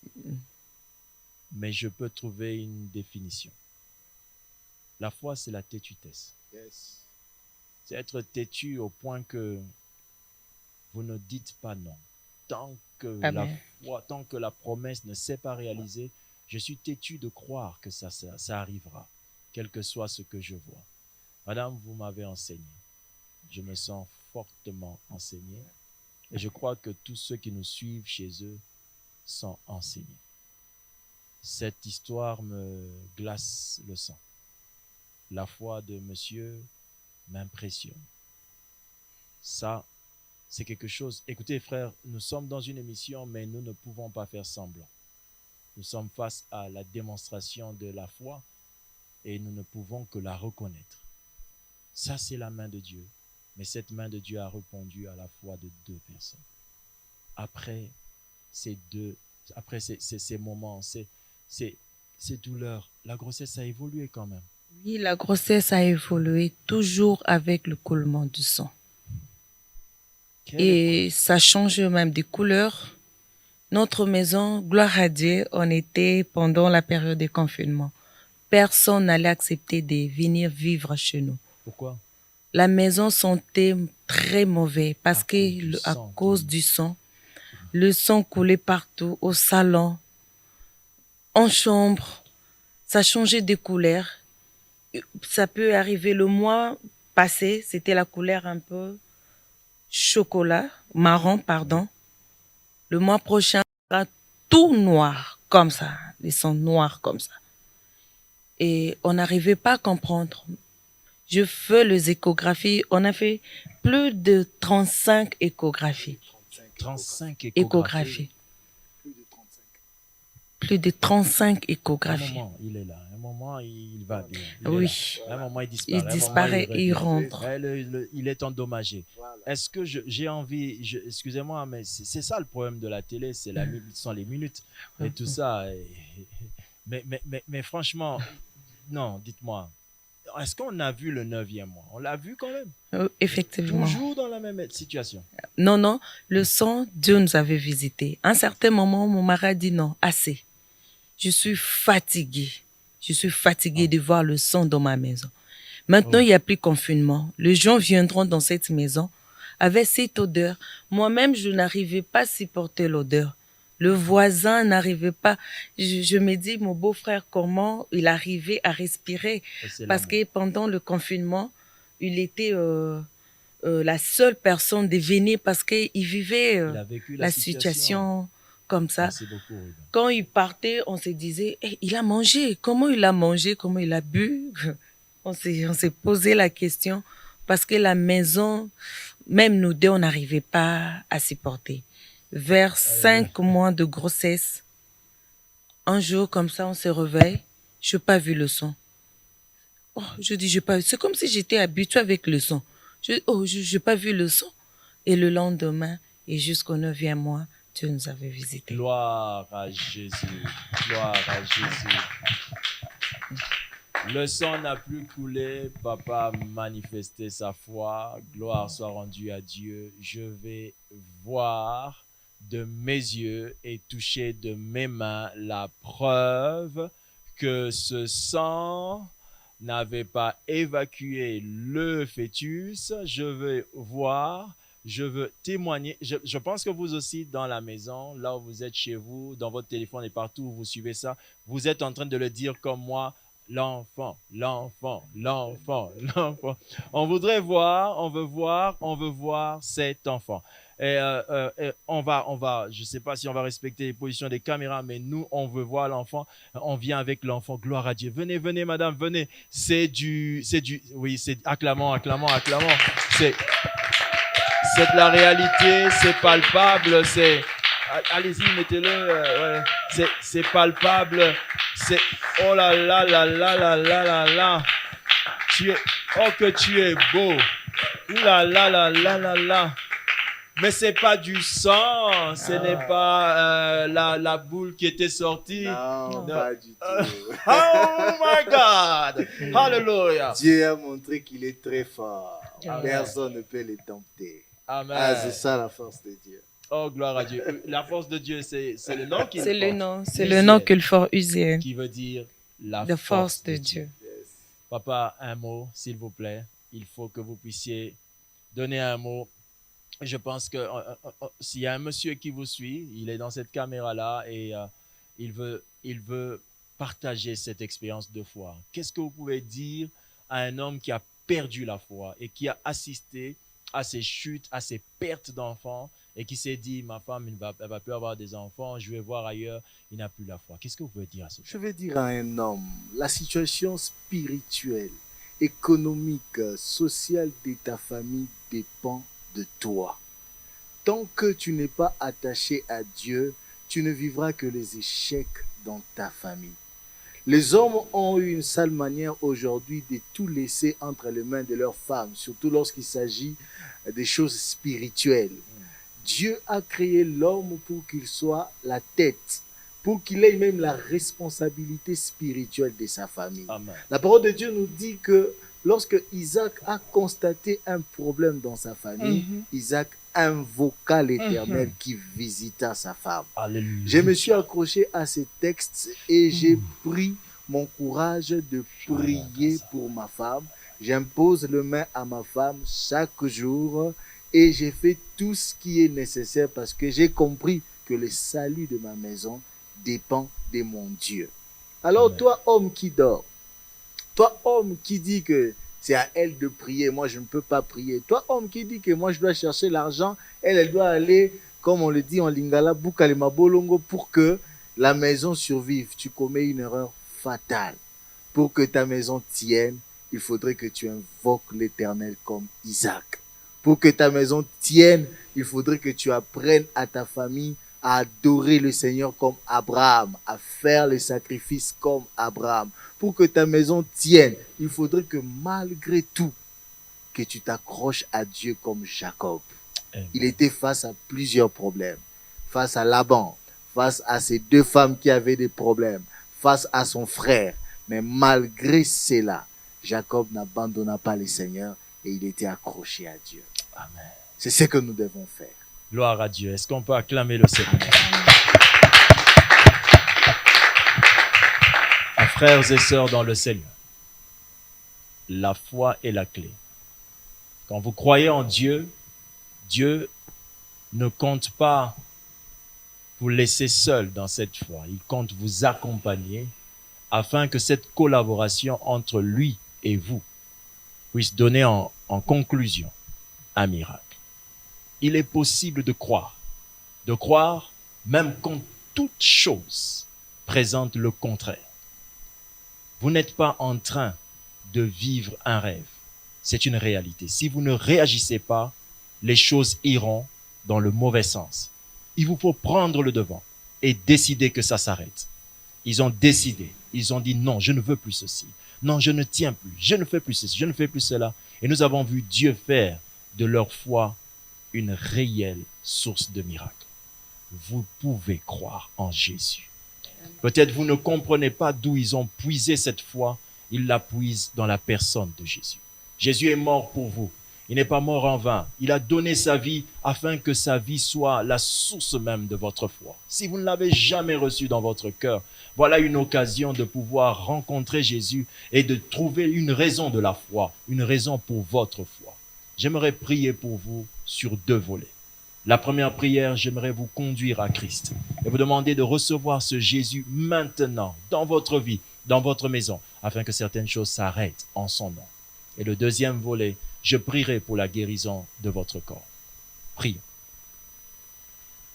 mais je peux trouver une définition. La foi, c'est la têtutesse. Yes. C'est être têtu au point que vous ne dites pas non. Tant que la foi, tant que la promesse ne s'est pas réalisée, je suis têtu de croire que ça arrivera, quel que soit ce que je vois. Madame, vous m'avez enseigné. Je me sens fortement enseigné. Et je crois que tous ceux qui nous suivent chez eux sont enseignés. Cette histoire me glace le sang. La foi de monsieur m'impressionne. Ça, c'est quelque chose. Écoutez, frères, nous sommes dans une émission, mais nous ne pouvons pas faire semblant. Nous sommes face à la démonstration de la foi et nous ne pouvons que la reconnaître. Ça, c'est la main de Dieu. Mais cette main de Dieu a répondu à la foi de deux personnes. Après ces moments, ces douleurs, la grossesse a évolué quand même. Oui, la grossesse a évolué toujours avec le coulement du sang. Et ça change même des couleurs. Notre maison, gloire à Dieu, on était pendant la période de confinement. Personne n'allait accepter de venir vivre chez nous. Pourquoi? La maison sentait très mauvais parce à cause du sang. Le sang coulait partout, au salon, en chambre. Ça changeait de couleur. Ça peut arriver le mois passé, c'était la couleur un peu marron, pardon. Le mois prochain, sera tout noir, comme ça. Les sangs noirs, comme ça. Et on n'arrivait pas à comprendre. Je fais les échographies. On a fait plus de 35 échographies. 35 échographies. Plus de 35 échographies. Un moment, il est là. Un moment, il va bien. Oui. Un moment, il disparaît. Il disparaît et il rentre. Il est endommagé. Voilà. Est-ce que j'ai envie... excusez-moi, mais c'est ça le problème de la télé. Ce sont les minutes et tout ça. Mais franchement, non, dites-moi. Est-ce qu'on a vu le 9e mois? On l'a vu quand même? Effectivement. Toujours dans la même situation? Non. Le sang, Dieu nous avait visité. À un certain moment, mon mari a dit non, assez. Je suis fatiguée. De voir le sang dans ma maison. Maintenant, il n'y a plus confinement. Les gens viendront dans cette maison avec cette odeur. Moi-même, je n'arrivais pas à supporter l'odeur. Le voisin n'arrivait pas. Je me dis, mon beau-frère, comment il arrivait à respirer? Parce que pendant le confinement, il était la seule personne de venir parce qu'il vivait la situation comme ça. Beaucoup, quand il partait, on se disait, il a mangé. Comment il a mangé? Comment il a bu? On s'est posé la question parce que la maison, même nous deux, on n'arrivait pas à supporter. Vers 5 mois de grossesse, un jour comme ça, on se réveille, je n'ai pas vu le sang. Oh, je dis, j'ai pas vu. C'est comme si j'étais habituée avec le sang. J'ai pas vu le sang. Et le lendemain, Et jusqu'au 9e mois, Dieu nous avait visités. Gloire à Jésus. Gloire à Jésus. Le sang n'a plus coulé. Papa a manifesté sa foi. Gloire soit rendue à Dieu. Je vais voir de mes yeux et toucher de mes mains la preuve que ce sang n'avait pas évacué le fœtus. Je veux voir, je veux témoigner. Je pense que vous aussi, dans la maison, là où vous êtes chez vous, dans votre téléphone et partout où vous suivez ça, vous êtes en train de le dire comme moi. L'enfant, l'enfant, l'enfant, l'enfant. On voudrait voir, on veut voir cet enfant. Et on va, je ne sais pas si on va respecter les positions des caméras, mais nous, on veut voir l'enfant. On vient avec l'enfant. Gloire à Dieu. Venez, venez, madame, venez. Oui, c'est acclamant. C'est de la réalité, c'est palpable, c'est. Allez-y, mettez-le. Ouais. C'est palpable. C'est. Oh là là là là là là là là. Oh que tu es beau. Ouh là là là là là là. Mais c'est pas du sang, ce n'est pas la boule qui était sortie. Non, pas du tout. Oh my God! Hallelujah! Dieu a montré qu'il est très fort. Amen. Personne ne peut le dompter. Amen. Ah, c'est ça la force de Dieu. Oh, gloire à Dieu. La force de Dieu, c'est le nom qu'il C'est le porte. nom, c'est le nom qu'il faut user. Qui veut dire la force de Dieu. Yes. Papa, un mot, s'il vous plaît. Il faut que vous puissiez donner un mot. Je pense que s'il y a un monsieur qui vous suit, il est dans cette caméra-là et il veut partager cette expérience de foi. Qu'est-ce que vous pouvez dire à un homme qui a perdu la foi et qui a assisté à ces chutes, à ces pertes d'enfants et qui s'est dit, ma femme, elle va plus avoir des enfants, je vais voir ailleurs, il n'a plus la foi. Qu'est-ce que vous pouvez dire à ce Je vais dire à un homme, la situation spirituelle, économique, sociale de ta famille dépend de toi. Tant que tu n'es pas attaché à Dieu, tu ne vivras que les échecs dans ta famille. Les hommes ont eu une sale manière aujourd'hui de tout laisser entre les mains de leurs femmes, surtout lorsqu'il s'agit des choses spirituelles. Dieu a créé l'homme pour qu'il soit la tête, pour qu'il ait même la responsabilité spirituelle de sa famille. Amen. La parole de Dieu nous dit que lorsque Isaac a constaté un problème dans sa famille, Isaac invoqua l'Éternel qui visita sa femme. Alléluia. Je me suis accroché à ces textes et j'ai pris mon courage de prier pour ma femme. J'impose le main à ma femme chaque jour et j'ai fait tout ce qui est nécessaire parce que j'ai compris que le salut de ma maison dépend de mon Dieu. Alors Amen. toi, homme qui dort, toi, homme qui dit que c'est à elle de prier, moi je ne peux pas prier. Toi, homme qui dit que moi je dois chercher l'argent, elle doit aller, comme on le dit en lingala, bukalema bolongo pour que la maison survive. Tu commets une erreur fatale. Pour que ta maison tienne, il faudrait que tu invoques l'Éternel comme Isaac. Pour que ta maison tienne, il faudrait que tu apprennes à ta famille à adorer le Seigneur comme Abraham, à faire les sacrifices comme Abraham. Pour que ta maison tienne, il faudrait que malgré tout, que tu t'accroches à Dieu comme Jacob. Amen. Il était face à plusieurs problèmes. Face à Laban, face à ses deux femmes qui avaient des problèmes, face à son frère. Mais malgré cela, Jacob n'abandonna pas le Seigneur et il était accroché à Dieu. Amen. C'est ce que nous devons faire. Gloire à Dieu. Est-ce qu'on peut acclamer le Seigneur? Frères et sœurs dans le Seigneur, la foi est la clé. Quand vous croyez en Dieu, Dieu ne compte pas vous laisser seul dans cette foi. Il compte vous accompagner afin que cette collaboration entre lui et vous puisse donner en conclusion un miracle. Il est possible de croire même quand toute chose présente le contraire. Vous n'êtes pas en train de vivre un rêve. C'est une réalité. Si vous ne réagissez pas, les choses iront dans le mauvais sens. Il vous faut prendre le devant et décider que ça s'arrête. Ils ont décidé. Ils ont dit non, je ne veux plus ceci. Non, je ne tiens plus. Je ne fais plus ceci. Je ne fais plus cela. Et nous avons vu Dieu faire de leur foi une réelle source de miracles. Vous pouvez croire en Jésus. Peut-être vous ne comprenez pas d'où ils ont puisé cette foi. Ils la puisent dans la personne de Jésus. Jésus est mort pour vous. Il n'est pas mort en vain. Il a donné sa vie afin que sa vie soit la source même de votre foi. Si vous ne l'avez jamais reçu dans votre cœur, voilà une occasion de pouvoir rencontrer Jésus et de trouver une raison de la foi, une raison pour votre foi. J'aimerais prier pour vous sur 2 volets. La première prière, j'aimerais vous conduire à Christ et vous demander de recevoir ce Jésus maintenant dans votre vie, dans votre maison, afin que certaines choses s'arrêtent en son nom. Et le deuxième volet, je prierai pour la guérison de votre corps. Prions.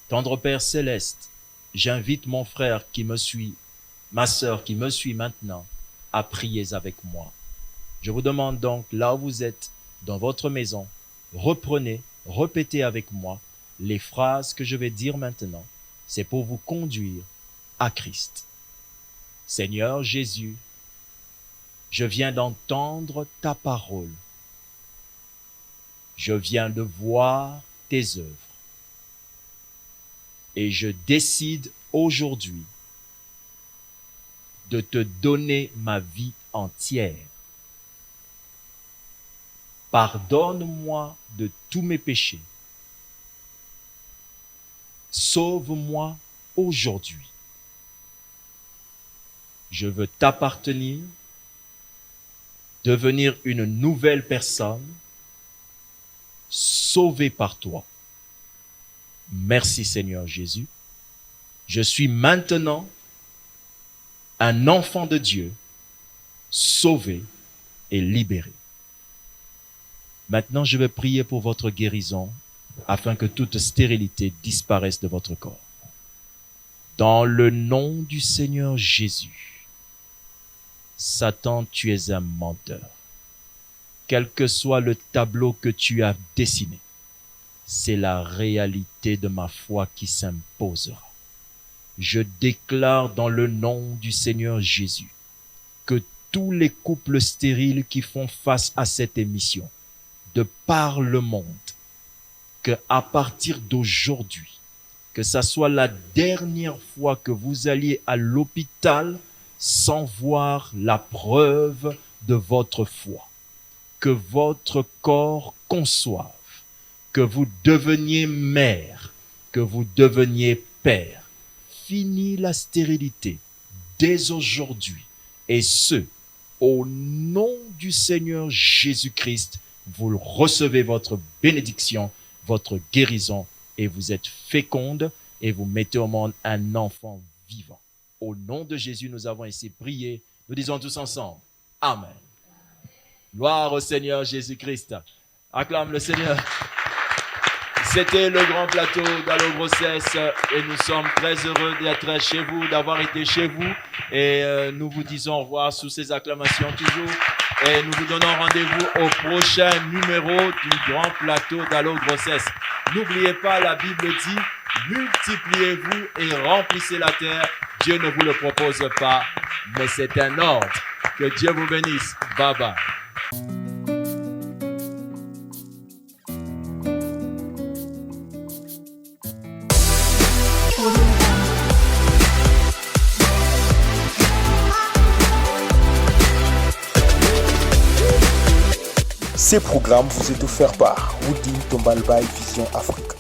Tendre Père céleste, j'invite mon frère qui me suit, ma sœur qui me suit maintenant, à prier avec moi. Je vous demande donc, là où vous êtes, dans votre maison, répétez avec moi les phrases que je vais dire maintenant. C'est pour vous conduire à Christ. Seigneur Jésus, je viens d'entendre ta parole. Je viens de voir tes œuvres. Et je décide aujourd'hui de te donner ma vie entière. Pardonne-moi de tous mes péchés. Sauve-moi aujourd'hui. Je veux t'appartenir, devenir une nouvelle personne, sauvée par toi. Merci Seigneur Jésus. Je suis maintenant un enfant de Dieu, sauvé et libéré. Maintenant, je vais prier pour votre guérison afin que toute stérilité disparaisse de votre corps. Dans le nom du Seigneur Jésus, Satan, tu es un menteur. Quel que soit le tableau que tu as dessiné, c'est la réalité de ma foi qui s'imposera. Je déclare dans le nom du Seigneur Jésus que tous les couples stériles qui font face à cette émission, de par le monde, que à partir d'aujourd'hui, que ça soit la dernière fois que vous alliez à l'hôpital sans voir la preuve de votre foi, que votre corps conçoive, que vous deveniez mère, que vous deveniez père. Fini la stérilité dès aujourd'hui, et ce, au nom du Seigneur Jésus-Christ, vous recevez votre bénédiction, votre guérison, et vous êtes féconde, et vous mettez au monde un enfant vivant. Au nom de Jésus, nous avons ainsi prié. Nous disons tous ensemble, Amen. Gloire au Seigneur Jésus-Christ. Acclame le Seigneur. C'était le grand plateau d'Allo Grossesse et nous sommes très heureux d'être chez vous, d'avoir été chez vous. Et nous vous disons au revoir sous ces acclamations toujours. Et nous vous donnons rendez-vous au prochain numéro du grand plateau d'Allo Grossesse. N'oubliez pas, la Bible dit, multipliez-vous et remplissez la terre. Dieu ne vous le propose pas, mais c'est un ordre. Que Dieu vous bénisse. Bye bye. Ces programmes vous est offert par Woodin Tombalbaye Vision Afrique.